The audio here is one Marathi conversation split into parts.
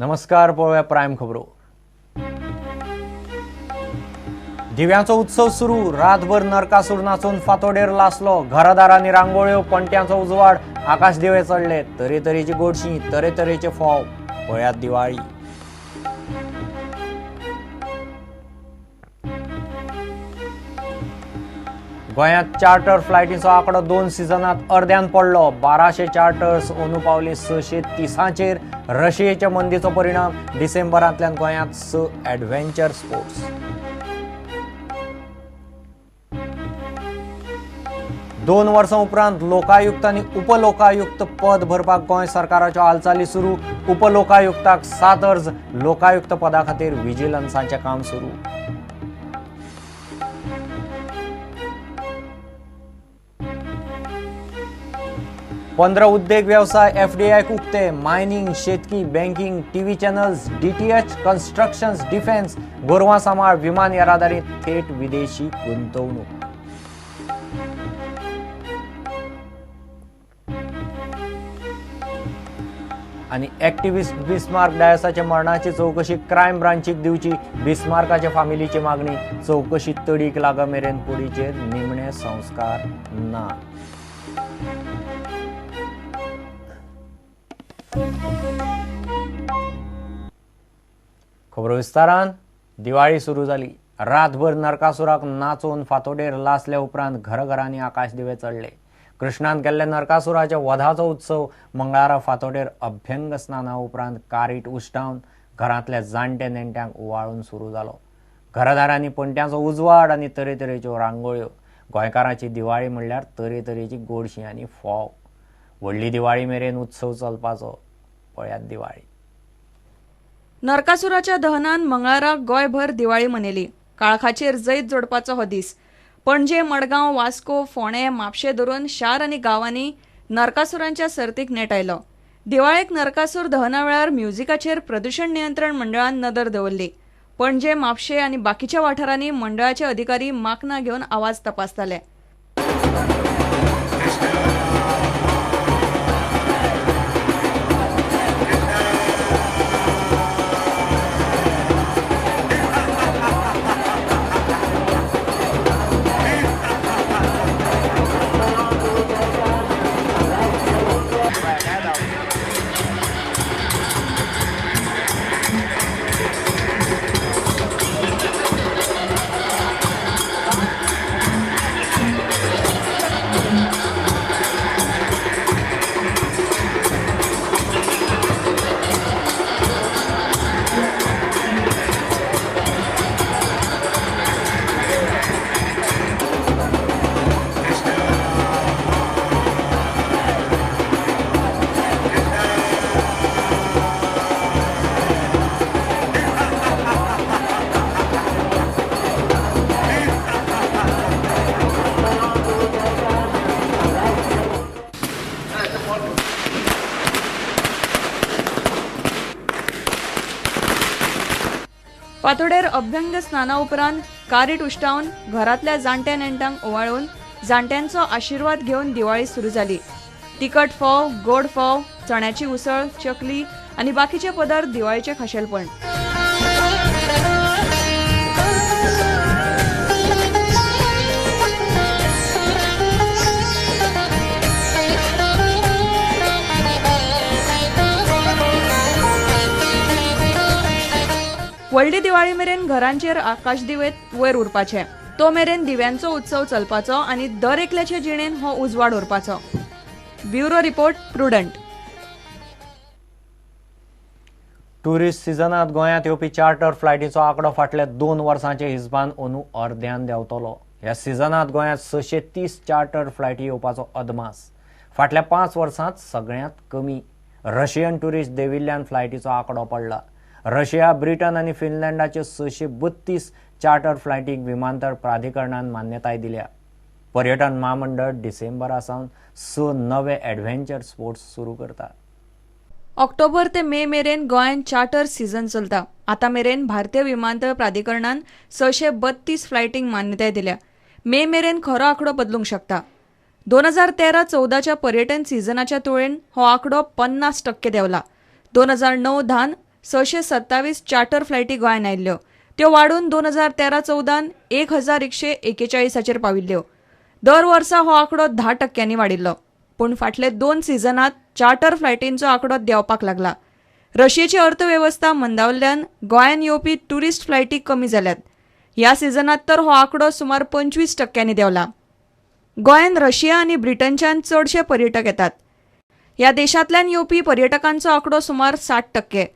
नमस्कार, पळोवया प्रायम खबरो. दिव्यांचो उत्सव सुरू. रातभर नरकासूर नाचून फातोडेर लासलो. घरादारांनी रांगोळ्यो, पणट्यांचो उजवाड, आकाश दिवे चढले. तरेतरेची गोडशी, तरेतरेचे फोव. पळयात दिवाळी. गोंयांत चार्टर फ्लायटीचो आंकडो 2 सिजनांत अर्द्यान पडलो. 1200 चार्टर्स अंदू पावली 630चेर. रशियेच्या मंदीचो परिणाम. डिसेंबरांतल्यान गोंयांत 6 एडव्हेंचर स्पोर्ट्स. दोन वर्सां उपरांत लोकायुक्त आनी उपलोकायुक्त पद भरपाक गोंय सरकाराच्यो हालचाली सुरू. उपलोकायुक्ताक 7 अर्ज. लोकायुक्त पदा खातीर विजिलन्साचें काम सुरू. पंदरा उद्देग व्यवसाय एफडीआय उक्ते. मायनिंग, शेतकी, banking, TV channels, DTH, constructions, defence, गोरवां सांबाळ, विमान येरादारी, थेट विदेशी गुंतवणूक. आणि ॲक्टिव्हिस्ट बिस्मार्क डायसाच्या मरणाची चौकशी क्रायम ब्रांचीक दिवची. बिस्मार्काच्या फामिलीची मागणी. चौकशी तडीक लागा मेरेन कुडीचेर निमणे संस्कार ना. खबरो विस्तारान. दिवाळी सुरू जाली. रातभर नरकासुराक नाचोवन फातोडेर लासल्या उपरांत घरांनी आकाश दिवे चढले. कृष्णान केल्ल्या नरकासुराच्या वधाचो उत्सव मंगळारा फातोडेर अभ्यंग स्नाना उपरांत कारीट उश्टावन घरांतल्या जाणट्या नेणट्यांक ओवाळून सुरू जालो. घरदारांनी पणट्यांचो उजवाड आनी तरेतरेच्यो रांगोळ्यो. गोंयकारांची दिवाळी म्हणल्यार तरेतरेची गोडशी आनी फोव. व्हडली दिवाळी मेरेन उत्सव चलपाचो. पळयात दिवाळी. नरकासुराच्या दहनान मंगळारा गोंयभर दिवाळी मनयली. काळखाचेर जैत जोडपाचो हो दीस. पणजे, मडगांव, वास्को, फोंडे, म्हापशें धरून शार आनी गांवांनी नरकासुरांच्या सर्तीक नेट आयलो. दिवाळेक नरकासूर दहना वेळार म्युझिकाचेर प्रदूषण नियंत्रण मंडळान नदर दवरली. पणजे, म्हापशें आनी बाकीच्या वाठारांनी मंडळाचे अधिकारी माकनां घेवन आवाज तपासताले. फातोडेर अभ्यंग स्नाना उपरांत कारीट उश्टावन घरांतल्या जाणट्या नेणट्यांक ओवाळून जाणट्यांचो आशिर्वाद घेवन दिवाळी सुरू जाली. तिखट फोव, गोड फोव, चण्याची उसळ, चकली आनी बाकीचे पदार्थ दिवाळीचे खाशेलपण. व्हडली दिवाळी मेरेन घरांचेर आकाश दिवे वयर उरपाचे. तो मेरेन दिव्यांचो उत्सव चलपाचो आनी दर एकल्याचे जिणेन हो उजवाड उरपाचो. Bureau report, Prudent. टुरिस्ट सिजनांत गोंयांत येवपी चार्टर फ्लायटीचो आंकडो फाटल्या 2 वर्सांच्या हिसबान अंदू अर्द्यान देंवतलो. ह्या सिजनांत गोंयांत 630 चार्टर फ्लायटी येवपाचो अदमास. फाटल्या 5 वर्सांत सगळ्यांत कमी. रशियन टुरिस्ट देंविल्ल्यान फ्लायटीचो आंकडो पडला. रशिया, ब्रिटन आनी फिनलँडाचे 632 चार्टर फ्लायटीक विमानतळ प्राधिकरणान मान्यताय दिल्या. पर्यटन महामंडळ डिसेंबरासावन 6 नवे एडव्हेंचर स्पोर्ट्स सुरू करता. ऑक्टोबर ते मे मेरेन गोंयांत चार्टर सीझन चलता. आतां मेरेन भारतीय विमानतळ प्राधिकरणान 632 फ्लायटींक मान्यताय दिल्या. मे मेरेन खरो आंकडो बदलूंक शकता. 2013-14च्या पर्यटन सिजनाच्या तुळेन हो आंकडो 50% देंवला. 2009-10 627 चार्टर फ्लायटी गोंयांत आयिल्ल्यो. त्यो वाडून 2013-14 1141 पाविल्ल्यो. दर वर्सा हो आंकडो 10% वाडिल्लो. पूण फाटले 2 सिजनांत चार्टर फ्लायटींचो आंकडो देंवपाक लागला. रशियेची अर्थवेवस्था मंदावल्ल्यान गोंयांत येवपी टुरिस्ट फ्लायटी कमी जाल्यात. ह्या सिजनांत तर हो आंकडो सुमार 25% देंवला. गोंयांत रशिया आनी ब्रिटनच्यान चडशे पर्यटक येतात. ह्या देशांतल्यान येवपी पर्यटकांचो आंकडो सुमार 60%.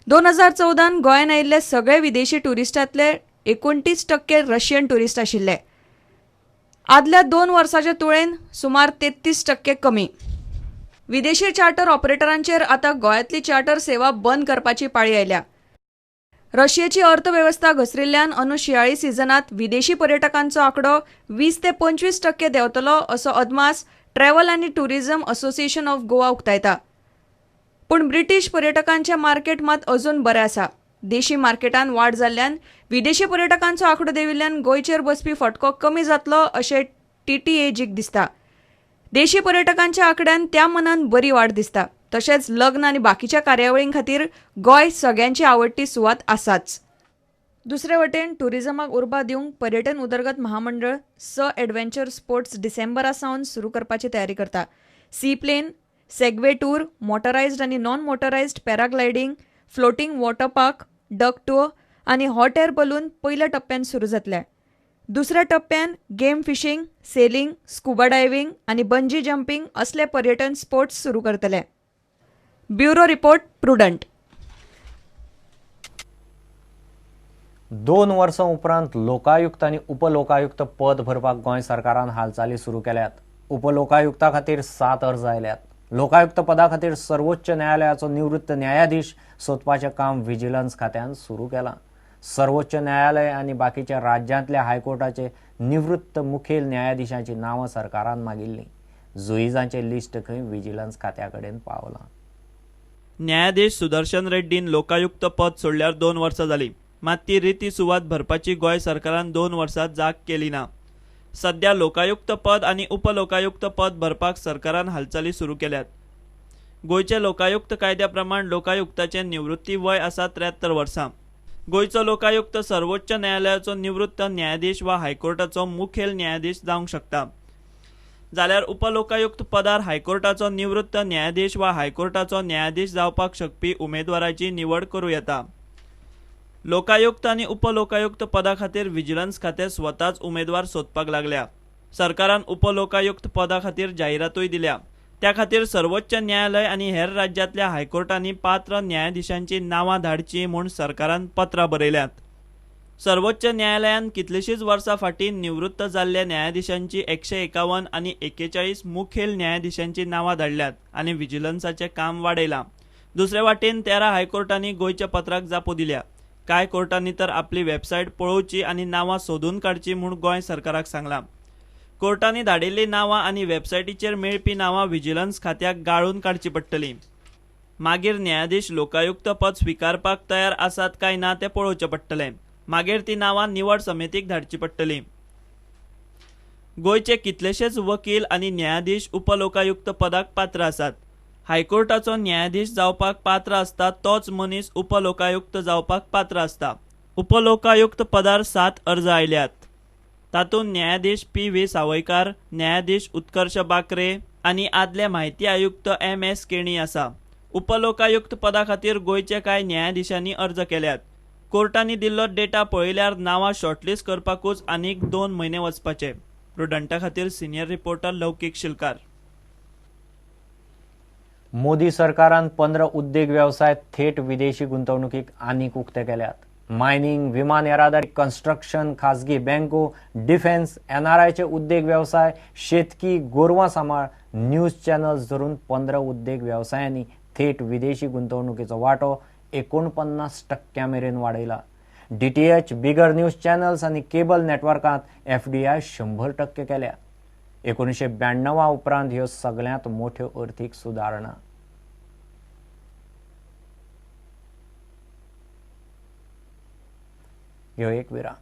2014 गोंयांत आयिल्ले सगळे विदेशी टुरिस्टांतले 29% रशियन टुरिस्ट आशिल्ले. आदल्या 2 वर्सांचे तुळेन सुमार 33% कमी. विदेशी चार्टर ऑपरेटरांचेर आतां गोंयांतली चार्टर सेवा बंद करपाची पाळी आयल्या. रशियेची अर्थवेवस्था घसरिल्ल्यान अंदू शिंयाळी सिजनांत विदेशी पर्यटकांचो आंकडो 20 ते 25% देंवतलो असो अदमास ट्रॅव्हल आनी टुरिझम असोसिएशन ऑफ गोवा उक्तायता. पूण ब्रिटीश पर्यटकांचें मार्केट मात अजून बरें आसा. देशी मार्केटांत वाड जाल्ल्यान विदेशी पर्यटकांचो आंकडो देंविल्ल्यान गोंयचेर बसपी फटको कमी जातलो अशें TTAGक दिसता. देशी पर्यटकांच्या आंकड्यान त्या मनान बरी वाड दिसता. तशेंच लग्न आनी बाकीच्या कार्यावळीं खातीर गोंय सगळ्यांची आवडटी सुवात आसाच. दुसरे वटेन टुरिझमाक उर्बा दिवंक पर्यटन उदरगत महामंडळ एडव्हेंचर स्पोर्ट्स डिसेंबरा सावन सुरू करपाची तयारी करता. Sea plane, segway tour, motorized आनी non motorized paragliding, floating water park, duck tour आनी हॉट एअर बलून पयल्या टप्प्यान सुरू जातले. दुसऱ्या टप्प्यान game fishing, sailing, scuba diving आनी बंजी जंपिंग असले पर्यटन स्पोर्ट्स सुरू करतले. Bureau report, prudent. 2 वर्सां उपरांत लोकायुक्त आनी उपलोकायुक्त पद भरपाक गोंय सरकारान हालचाली सुरू केल्यात. उपलोकायुक्ता खातीर 7 अर्ज आयल्यात. लोकायुक्त पदा खातीर सर्वोच्च न्यायालयाचो निवृत्त न्यायाधीश सोदपाचें काम व्हिजिलन्स खात्यान सुरू केलां. सर्वोच्च न्यायालय आनी बाकीच्या राज्यांतल्या हायकोर्टाचे निवृत्त मुखेल न्यायाधीशांची नांवां सरकारान मागिल्लीं. जुईजांचें लिस्ट खंय व्हिजिलन्स खात्या कडेन पावलां. न्यायाधीश सुदर्शन रेड्डीन लोकायुक्त पद सोडल्यार 2 वर्सां जालीं. मात ती रिती सुवात भरपाची गोंय सरकारान 2 वर्सां जाग केली ना. सध्या लोकायुक्त पद आनी उपलोकायुक्त पद भरपाक सरकारान हालचाली सुरू केल्यात. गोंयचे लोकायुक्त कायद्या प्रमाण लोकायुक्ताचें निवृत्ती वय आसा 73 वर्सां. गोंयचो लोकायुक्त सर्वोच्च न्यायालयाचो निवृत्त न्यायाधीश वा हायकोर्टाचो मुखेल न्यायाधीश जावंक शकता. जाल्यार उपलोकायुक्त पदार हायकोर्टाचो निवृत्त न्यायाधीश वा हायकोर्टाचो न्यायाधीश जावपाक शकपी उमेदवाराची निवड करूं येता. लोकायुक्त आनी उपलोकायुक्त पदा खातीर व्हिजिलन्स खातें स्वताच उमेदवार सोदपाक लागल्या. सरकारान उपलोकायुक्त पदा खातीर जायरातूय दिल्या. त्या खातीर सर्वोच्च न्यायालय आनी हेर राज्यांतल्या हायकोर्टांनी पात्र न्यायाधीशांची नांवां धाडची म्हूण सरकारान पत्रां बरयल्यात. सर्वोच्च न्यायालयान कितलींशींच वर्सां फाटीं निवृत्त जाल्ल्या न्यायाधीशांची 151 आनी 41 मुखेल न्यायाधीशांची नांवां धाडल्यात आनी व्हिजिलन्साचें काम वाडयलां. दुसरे वाटेन 13 हायकोर्टांनी गोंयच्या पत्राक जापो दिल्या. कांय कोर्टांनी तर आपली वेबसायट पळोवची आनी नांवां सोदून काडची म्हूण गोंय सरकाराक सांगलां. कोर्टांनी धाडिल्लीं नांवां आनी वेबसायटीचेर मेळपी नांवां व्हिजिलन्स खात्याक गाळून काडची पडटलीं. मागीर न्यायाधीश लोकायुक्त पद स्विकारपाक तयार आसात काय ना तें पळोवचें पडटलें. मागीर ती नांवां निवड समितीक धाडची पडटलीं. गोंयचे कितलेशेच वकील आनी न्यायाधीश उपलोकायुक्त पदाक पात्र आसात. हायकोर्टाचो न्यायाधीश जावपाक पात्र आसता तोच मनीस उपलोकायुक्त जावपाक पात्र आसता. उपलोकायुक्त पदार 7 अर्ज आयल्यात. तातूंत न्यायाधीश PV सावयकार, न्यायाधीश उत्कर्श बाकरे आनी आदले म्हायती आयुक्त MS केणी आसा. उपलोकायुक्त पदा खातीर गोंयचे कांय न्यायाधीशांनी अर्ज केल्यात. कोर्टांनी दिल्लो डेटा पळयल्यार नांवां शॉर्टलिस्ट करपाकूच आनीक 2 म्हयने वचपाचे. प्रुडंटा खातीर सिनियर रिपोर्टर लौकीक शिलकार. मोदी सरकारान 15 उद्देग वेवसाय थेट विदेशी गुंतवणुकीक आनीक उक्ते केल्यात. मायनिंग, विमान येरादारी, कन्स्ट्रक्शन, खाजगी बँको, डिफेन्स, NRIचे उद्देग वेवसाय, शेतकी, गोरवां सांबाळ, न्यूज चॅनल्स धरून 15 उद्देग वेवसायांनी थेट विदेशी गुंतवणुकीचो वांटो 49% मेरेन वाडयला. DTH, बिगर न्यूज चॅनल्स आनी केबल नेटवर्कांत FDI 100% केल्या. 1992 उपरांत ह्यो सगळ्यांत मोठ्यो अर्थीक सुदारणा. ह्यो एक विराम.